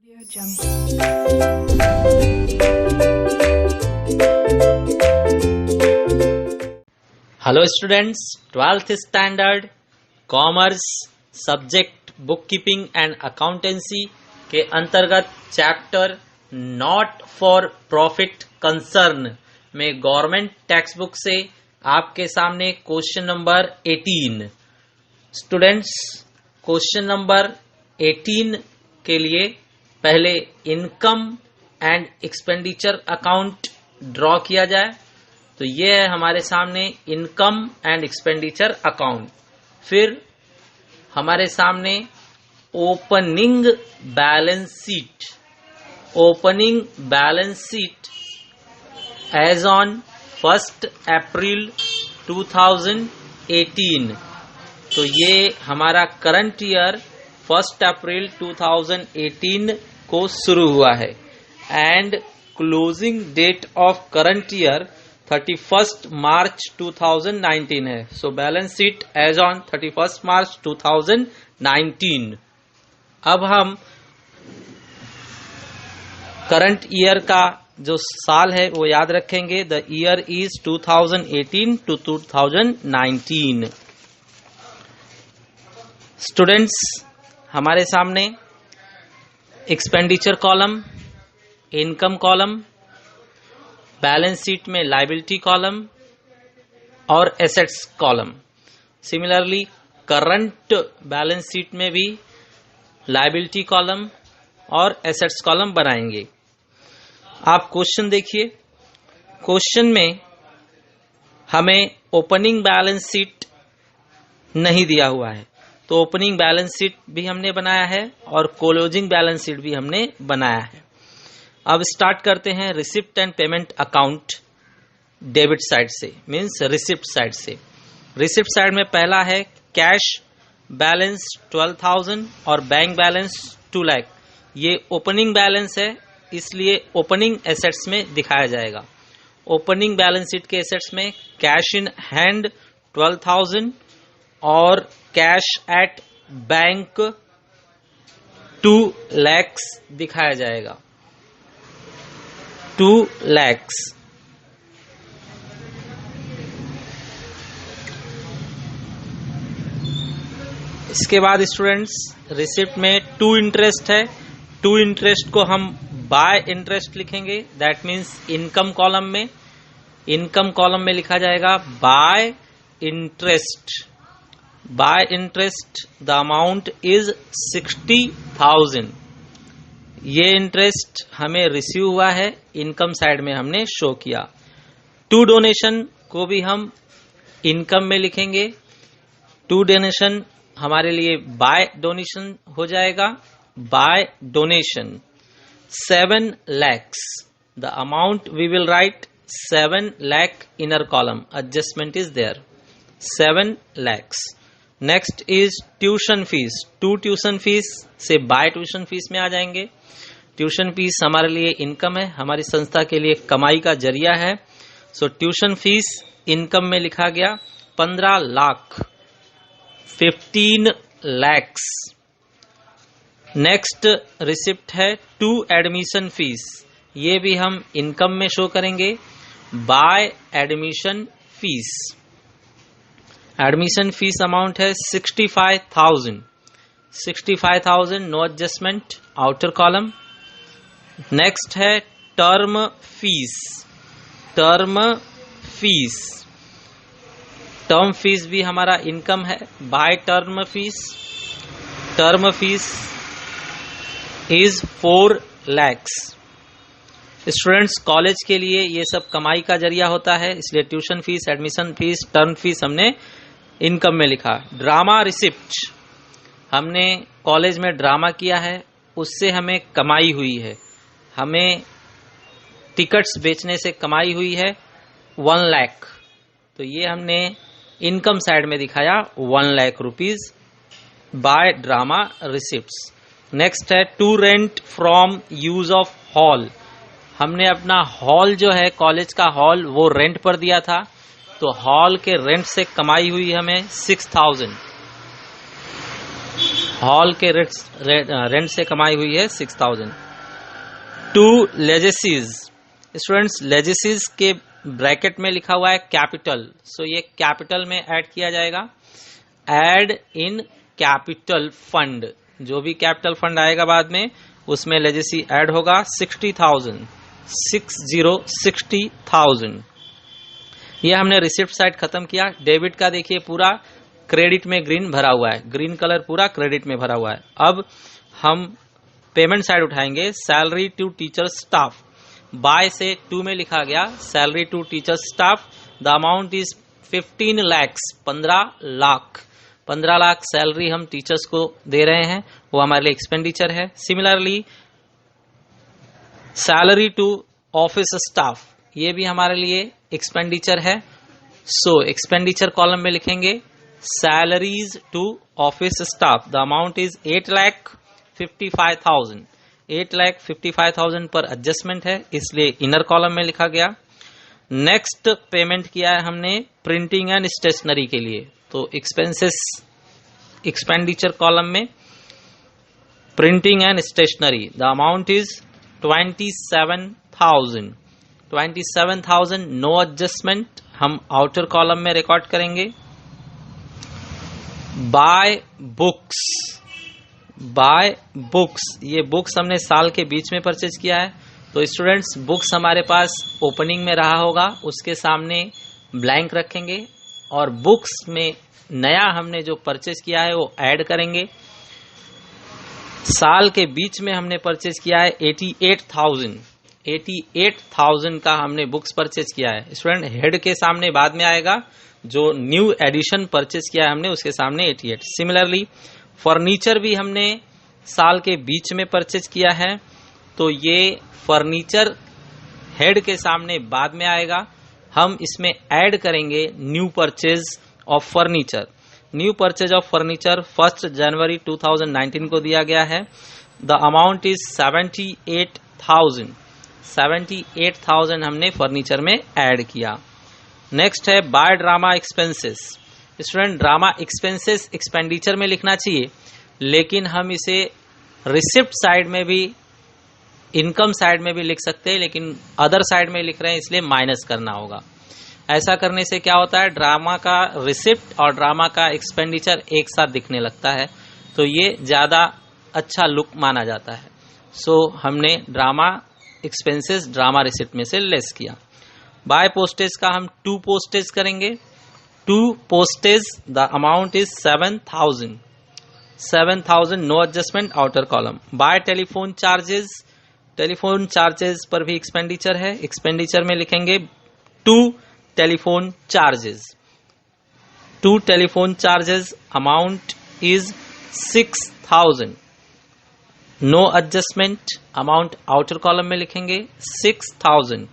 Hello students, 12th standard commerce subject book keeping and accountancy के अंतर्गत chapter not for profit concern में government text book से आपके सामने question number 18। Students, question number 18 के लिए पहले income and expenditure account draw किया जाए। तो ये है हमारे सामने इनकम एंड एक्सपेंडिचर अकाउंट। फिर हमारे सामने opening balance sheet, opening balance sheet as on 1 April 2018। तो ये हमारा करंट ईयर 1 अप्रैल 2018 को शुरू हुआ है and closing date of current year 31 March 2019 है। So balance sheet as on 31 March 2019। अब हम करंट ईयर का जो साल है वो याद रखेंगे। The year is 2018 to 2019। Students, हमारे सामने expenditure column, income column, balance sheet में लायबिलिटी कॉलम और assets column. Similarly current balance sheet में भी लायबिलिटी कॉलम और एसेट्स कॉलम बनाएंगे। आप क्वेश्चन देखिए। क्वेश्चन में हमें ओपनिंग बैलेंस शीट नहीं दिया हुआ है, तो ओपनिंग बैलेंस शीट भी हमने बनाया है और क्लोजिंग बैलेंस शीट भी हमने बनाया है। अब स्टार्ट करते हैं receipt and payment account debit side से, मींस रिसिप्ट साइड से। रिसिप्ट साइड में पहला है कैश बैलेंस 12,000 और बैंक बैलेंस 2 लाख। ये ओपनिंग बैलेंस है, इसलिए ओपनिंग एसेट्स में दिखाया जाएगा। ओपनिंग बैलेंस शीट के एसेट्स में कैश इन हैंड 12,000 और कैश एट बैंक 2 लाख दिखाया जाएगा। 2 लाख। इसके बाद स्टूडेंट्स, रिसिप्ट में 2 इंटरेस्ट है। 2 इंटरेस्ट को हम बाय इंटरेस्ट लिखेंगे। दैट मीन्स इनकम कॉलम में, इनकम कॉलम में लिखा जाएगा bye interest. Bye interest the amount is 60,000। ये इंटरेस्ट हमें रिसीव हुआ है, इनकम साइड में हमने शो किया। 2 डोनेशन को भी हम इनकम में लिखेंगे। 2 डोनेशन हमारे लिए बाय डोनेशन हो जाएगा। By donation 7 lakhs। The amount we will write 7 lakh inner column, adjustment is there 7 lakhs। Next is tuition fees. 2 tuition fees से बाय ट्यूशन फीस में आ जाएंगे। ट्यूशन फीस हमारे लिए इनकम है, हमारी संस्था के लिए कमाई का जरिया है। सो ट्यूशन फीस इनकम में लिखा गया 15 लाख, 15 lakhs। नेक्स्ट रिसिप्ट है 2 एडमिशन फीस। ये भी हम इनकम में शो करेंगे by admission fees. Admission fees amount है 65,000। 65,000, no adjustment, outer column. Next है term fees. Term fees, term fees भी हमारा इनकम है by term fees. Term fees is 4 lakhs। Students, college के लिए ये सब कमाई का जरिया होता है, इसलिए tuition fees, admission fees, term fees हमने इनकम में लिखा। ड्रामा रिसिप्ट, हमने कॉलेज में ड्रामा किया है, उससे हमें कमाई हुई है। हमें टिकट्स बेचने से कमाई हुई है 1 लाख। तो ये हमने इनकम साइड में दिखाया 1 lakh rupees by drama receipts. Next है to rent from use of hall. हमने अपना हॉल जो है, कॉलेज का हॉल, वो रेंट पर दिया था, तो हॉल के रेंट से कमाई हुई हमें 6,000। हॉल के रेंट से कमाई हुई है 6000। 2 लेजेसीज, स्टूडेंट्स लेजेसीज के ब्रैकेट में लिखा हुआ है कैपिटल, सो ये कैपिटल में ऐड किया जाएगा। ऐड इन कैपिटल फंड, जो भी कैपिटल फंड आएगा बाद में उसमें लेजेसी ऐड होगा। 60,000, 60,000। ये हमने रिसिप्ट साइड खत्म किया। डेबिट का देखिए पूरा क्रेडिट में ग्रीन भरा हुआ है, ग्रीन कलर पूरा क्रेडिट में भरा हुआ है। अब हम पेमेंट साइड उठाएंगे। Salary to teacher staff, by से 2 में लिखा गया salary to teacher staff. The amount is 15 lakhs, 15 lakh. 15 lakh salary हम टीचर्स को दे रहे हैं, वो हमारे लिए एक्सपेंडिचर है। Similarly salary to office staff, ये भी हमारे लिए एक्सपेंडिचर है। सो एक्सपेंडिचर कॉलम में लिखेंगे salaries to office staff. The amount is 8,55,000। 8,55,000 पर एडजस्टमेंट है, इसलिए इनर कॉलम में लिखा गया। नेक्स्ट पेमेंट किया है हमने प्रिंटिंग एंड स्टेशनरी के लिए, तो एक्सपेंसेस एक्सपेंडिचर कॉलम में printing and stationery. The amount is 27,000। 27,000 no adjustment, हम आउटर कॉलम में रिकॉर्ड करेंगे। बाय बुक्स, बाय बुक्स, ये बुक्स हमने साल के बीच में परचेज किया है, तो स्टूडेंट्स बुक्स हमारे पास ओपनिंग में रहा होगा, उसके सामने ब्लैंक रखेंगे और बुक्स में नया हमने जो परचेज किया है वो ऐड करेंगे। साल के बीच में हमने परचेज किया है 88,000। 88,000 का हमने बुक्स परचेज किया है। स्टूडेंट हेड के सामने बाद में आएगा, जो न्यू एडिशन परचेज किया है हमने उसके सामने 88। सिमिलरली फर्नीचर भी हमने साल के बीच में परचेज किया है, तो ये फर्नीचर हेड के सामने बाद में आएगा, हम इसमें ऐड करेंगे new purchase of furniture. New purchase of furniture 1 जनवरी 2019 को दिया गया है। The amount is 78,000। 78,000 हमने फर्नीचर में ऐड किया। नेक्स्ट है by drama expenses. Student drama expenses expenditure में लिखना चाहिए, लेकिन हम इसे रिसिप्ट साइड में भी इनकम साइड में भी लिख सकते हैं, लेकिन अदर साइड में लिख रहे हैं इसलिए माइनस करना होगा। ऐसा करने से क्या होता है, ड्रामा का रिसिप्ट और ड्रामा का एक्सपेंडिचर एक साथ दिखने लगता है, तो ये ज्यादा अच्छा लुक माना जाता है। सो हमने ड्रामा एक्सपेंसेस ड्रामा रिसिप्ट में से लेस किया। बाय पोस्टेज का हम 2 पोस्टेज करेंगे। 2 postage the amount is 7,000। 7,000 no adjustment outer column. By telephone charges, telephone charges पर भी एक्सपेंडिचर है, एक्सपेंडिचर में लिखेंगे 2 telephone charges. 2 telephone charges amount is 6,000 no adjustment, amount outer column में लिखेंगे 6,000।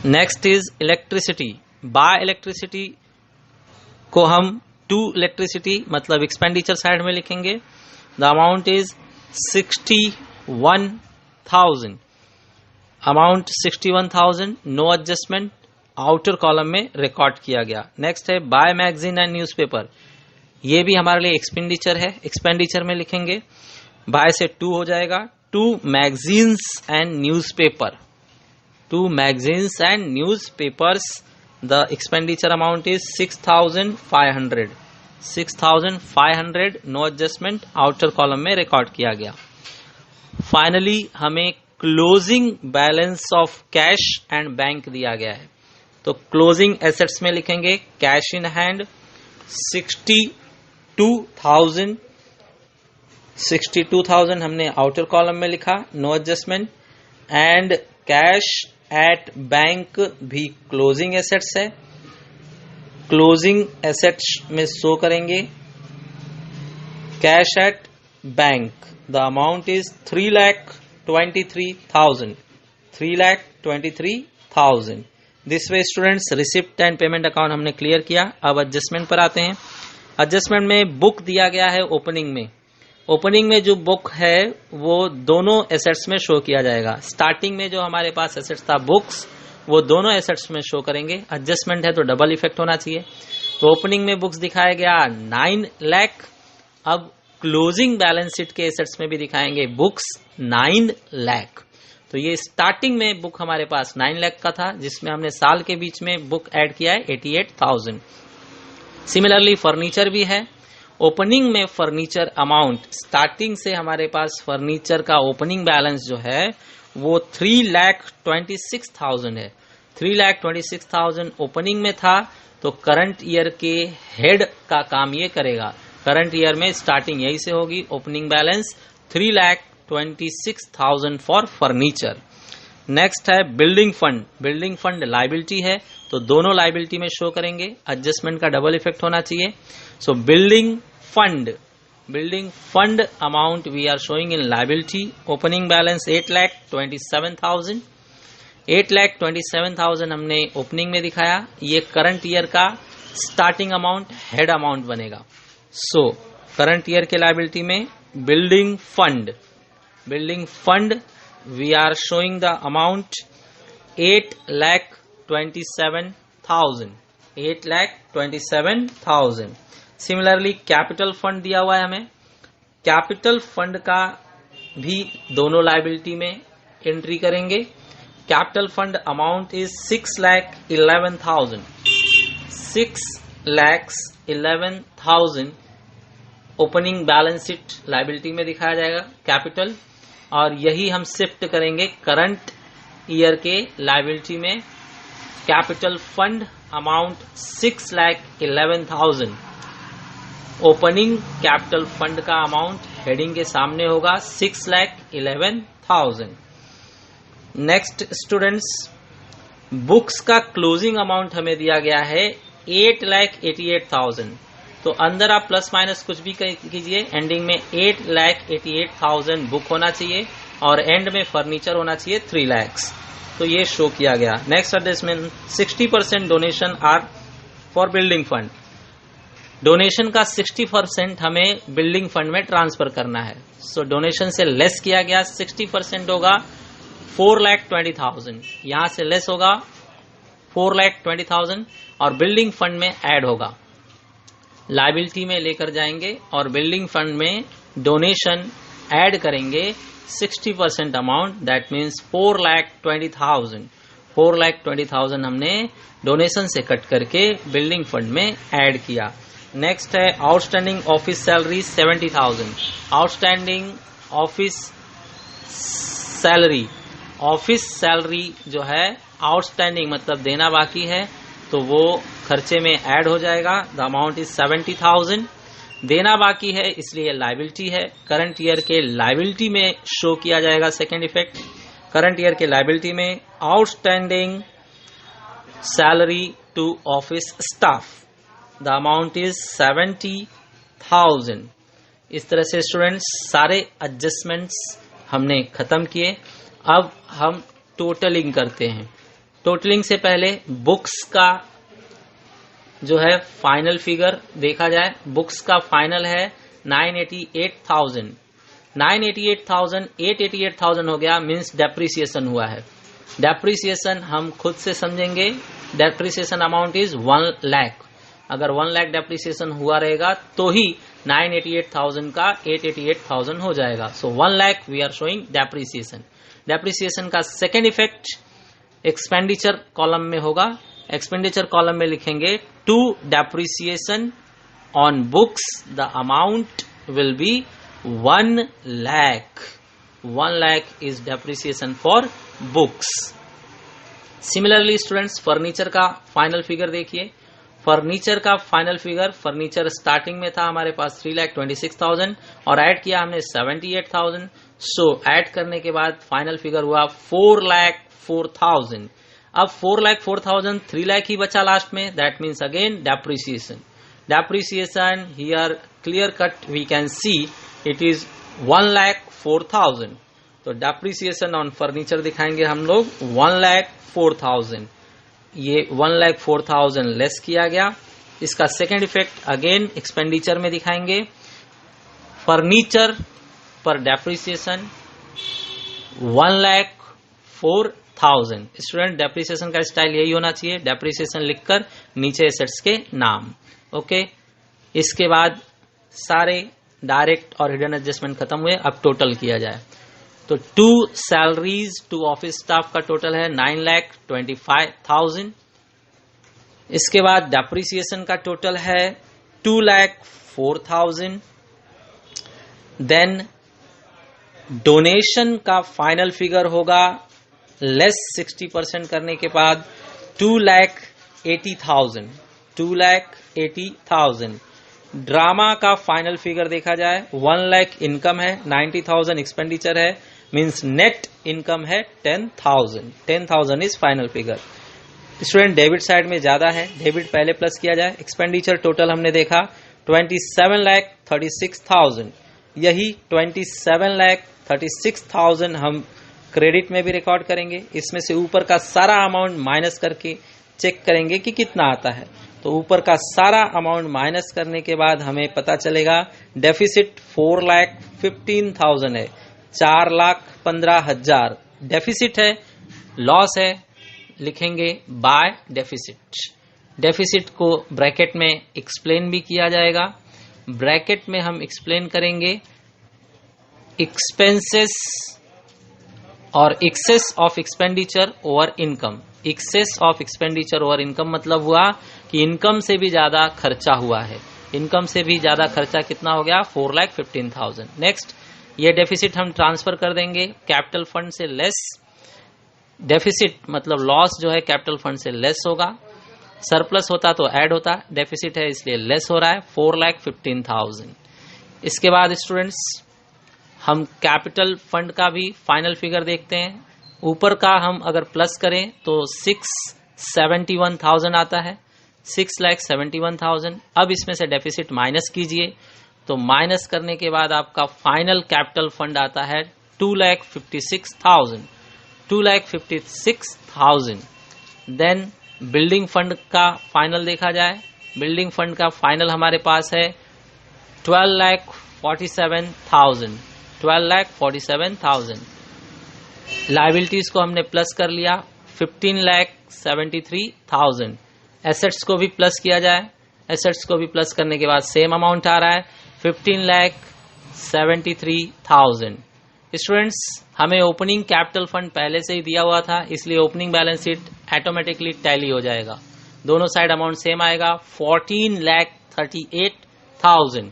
Next is electricity. By electricity को हम 2 electricity मतलब एक्सपेंडिचर साइड में लिखेंगे। The amount is 61,000। Amount 61,000 no adjustment outer column में रिकॉर्ड किया गया। नेक्स्ट है बाय मैगजीन एंड न्यूज़पेपर, ये भी हमारे लिए एक्सपेंडिचर है, एक्सपेंडिचर में लिखेंगे। बाय से 2 हो जाएगा। 2 magazines and newspaper. 2 magazines and newspapers the expenditure amount is 6,500। 6,500 no adjustment outer column में रिकॉर्ड किया गया। फाइनली हमें closing balance of cash and bank दिया गया है, तो क्लोजिंग एसेट्स में लिखेंगे कैश इन हैंड 62,000। 62,000 हमने आउटर कॉलम में लिखा, no adjustment. And cash at bank भी क्लोजिंग एसेट्स है, क्लोजिंग एसेट्स में शो करेंगे cash at bank. The amount is 3,23,000। 3,23,000। This way students receipt and payment account हमने क्लियर किया। अब एडजस्टमेंट पर आते हैं। एडजस्टमेंट में बुक दिया गया है ओपनिंग में। ओपनिंग में जो बुक है वो दोनों एसेट्स में शो किया जाएगा। स्टार्टिंग में जो हमारे पास एसेट्स था बुक्स, वो दोनों एसेट्स में शो करेंगे। एडजस्टमेंट है तो डबल इफेक्ट होना चाहिए। तो ओपनिंग में बुक्स दिखाया गया 9 लाख। अब क्लोजिंग बैलेंस शीट के एसेट्स में भी दिखाएंगे बुक्स 9 लाख। तो ये स्टार्टिंग में बुक हमारे पास 9 लाख का था, जिसमें हमने साल के बीच में बुक ऐड किया है 88,000। सिमिलरली फर्नीचर भी है। ओपनिंग में फर्नीचर अमाउंट स्टार्टिंग से हमारे पास फर्नीचर का ओपनिंग बैलेंस जो है वो 3,26,000 है। 3,26,000 ओपनिंग में था, तो करंट ईयर के हेड का काम ये करेगा। करंट ईयर में स्टार्टिंग यही से होगी, opening balance 3,26,000 for furniture. Next है building fund. Building fund liability है, तो दोनों लायबिलिटी में शो करेंगे, एडजस्टमेंट का डबल इफेक्ट होना चाहिए। So building fund amount we are showing in liability. Opening balance 8,27,000। 8,27,000 हमने ओपनिंग में दिखाया। ये करंट ईयर का स्टार्टिंग अमाउंट, हेड अमाउंट बनेगा। सो करंट ईयर के लायबिलिटी में building fund we are showing the amount 8,27,000। 8,27,000। Similarly capital fund दिया हुआ है हमें। कैपिटल फंड का भी दोनों लायबिलिटी में एंट्री करेंगे। Capital fund amount is 6,11,000। 6,11,000 opening balance sheet liability में दिखाया जाएगा कैपिटल, और यही हम शिफ्ट करेंगे करंट ईयर के लायबिलिटी में। Capital fund amount 6,11,000। Opening capital fund का अमाउंट हेडिंग के सामने होगा 6,11,000। नेक्स्ट स्टूडेंट्स, बुक्स का क्लोजिंग अमाउंट हमें दिया गया है 8,88,000। तो अंदर आप प्लस माइनस कुछ भी कीजिए, एंडिंग में 8,88,000 बुक होना चाहिए और एंड में फर्नीचर होना चाहिए 3 लाख। तो ये शो किया गया। Next adjustment 60% donation are for building fund. Donation का 60% हमें बिल्डिंग फंड में ट्रांसफर करना है। सो डोनेशन से लेस किया गया, 60% होगा 4,20,000। यहां से लेस होगा 4,20,000 और बिल्डिंग फंड में ऐड होगा। लायबिलिटी में लेकर जाएंगे और बिल्डिंग फंड में डोनेशन ऐड करेंगे 60% अमाउंट, दैट मीन्स 4,20,000। 4,20,000 हमने डोनेशन से कट करके बिल्डिंग फंड में ऐड किया। नेक्स्ट है outstanding office salary 70,000। Outstanding office salary जो है आउटस्टैंडिंग मतलब देना बाकी है, तो वो खर्चे में ऐड हो जाएगा। The amount is 70,000। देना बाकी है इसलिए लायबिलिटी है, करंट ईयर के लायबिलिटी में शो किया जाएगा। सेकेंड इफेक्ट, करंट ईयर के लायबिलिटी में outstanding salary to office staff, the amount is 70,000। इस तरह से स्टूडेंट्स सारे एडजस्टमेंट्स हमने खत्म किए। अब हम टोटलिंग करते हैं। टोटलिंग से पहले बुक्स का जो है फाइनल फिगर देखा जाए। बुक्स का फाइनल है 988,000। 988,000 888,000 हो गया, मीन्स डेप्रिसिएशन हुआ है। डेप्रिसिएशन हम खुद से समझेंगे। Depreciation amount is 1 lakh. अगर 1 लाख डेप्रिसिएशन हुआ रहेगा तो ही 988,000 का 888,000 हो जाएगा। So 1 lakh we are showing depreciation. Depreciation का सेकेंड इफेक्ट एक्सपेंडिचर कॉलम में होगा। एक्सपेंडिचर कॉलम में लिखेंगे to depreciation on books the amount will be 1 lakh. 1 lakh is depreciation for books. Similarly students furniture का फाइनल फिगर देखिए। फर्नीचर का फाइनल फिगर, फर्नीचर स्टार्टिंग में था हमारे पास 3,26,000 और ऐड किया हमने 78,000। सो ऐड करने के बाद फाइनल फिगर हुआ 4,04,000। अब 4,04,000 3 लाख ही बचा लास्ट में, that means again depreciation. Depreciation here clear cut we can see it is 1,04,000। तो डेप्रिसिएशन ऑन फर्नीचर दिखाएंगे हम लोग 1,04,000। ये 1,04,000 लेस किया गया। इसका सेकेंड इफेक्ट अगेन एक्सपेंडिचर में दिखाएंगे। फर्नीचर पर डेप्रिसिएशन 1,04,000। स्टूडेंट डेप्रिसिएशन का स्टाइल यही होना चाहिए, डेप्रिसिएशन लिखकर नीचे एसेट्स के नाम। ओके, इसके बाद सारे डायरेक्ट और हिडन एडजस्टमेंट खत्म हुए, अब टोटल किया जाए। तो 2 सैलरीज 2 ऑफिस स्टाफ का टोटल है 9,25,000। इसके बाद डेप्रिसिएशन का टोटल है 2,04,000। देन डोनेशन का फाइनल फिगर होगा लेस 60% करने के बाद 2,80,000। 2,80,000। ड्रामा का फाइनल फिगर देखा जाए 1 लाख इनकम है, 90,000 एक्सपेंडिचर है, मींस नेट इनकम है 10,000। 10,000 is final figure. Student debit side में ज्यादा है, डेबिट पहले प्लस किया जाए। एक्सपेंडिचर टोटल हमने देखा 27,36,000, यही 27,36,000 हम क्रेडिट में भी रिकॉर्ड करेंगे। इसमें से ऊपर का सारा अमाउंट माइनस करके चेक करेंगे कि कितना आता है। तो ऊपर का सारा अमाउंट माइनस करने के बाद हमें पता चलेगा डेफिसिट 4,15,000 है, 4,15,000 डेफिसिट है। लॉस है, लिखेंगे बाय डेफिसिट। डेफिसिट को ब्रैकेट में एक्सप्लेन भी किया जाएगा। ब्रैकेट में हम एक्सप्लेन करेंगे एक्सपेंसेस और excess of expenditure over income. Excess of expenditure over income मतलब हुआ कि इनकम से भी ज्यादा खर्चा हुआ है। इनकम से भी ज्यादा खर्चा कितना हो गया 4,15,000। नेक्स्ट, ये डेफिसिट हम ट्रांसफर कर देंगे कैपिटल फंड से लेस। डेफिसिट मतलब लॉस जो है कैपिटल फंड से लेस होगा, सरप्लस होता तो ऐड होता, डेफिसिट है इसलिए लेस हो रहा है 4,15,000। इसके बाद स्टूडेंट्स हम कैपिटल फंड का भी फाइनल फिगर देखते हैं। ऊपर का हम अगर प्लस करें तो 671,000 आता है, 6,71,000। अब इसमें से डेफिसिट माइनस कीजिए, तो माइनस करने के बाद आपका फाइनल कैपिटल फंड आता है 2,56,000। 2,56,000। देन बिल्डिंग फंड का फाइनल देखा जाए, बिल्डिंग फंड का फाइनल हमारे पास है 12,47,000। 12,47,000। लायबिलिटीज को हमने प्लस कर लिया 15,73,000। एसेट्स को भी प्लस किया जाए, एसेट्स को भी प्लस करने के बाद सेम अमाउंट आ रहा है 15,73,000। स्टूडेंट्स हमें ओपनिंग कैपिटल फंड पहले से ही दिया हुआ था, इसलिए opening balance sheet automatically tally हो जाएगा। दोनों साइड अमाउंट सेम आएगा 14,38,000।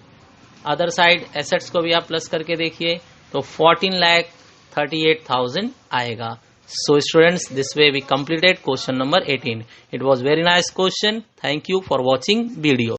अदर साइड एसेट्स को भी आप प्लस करके देखिए तो 14,38,000 आएगा। So students, this way we completed question number 18. It was very nice question. Thank you for watching video.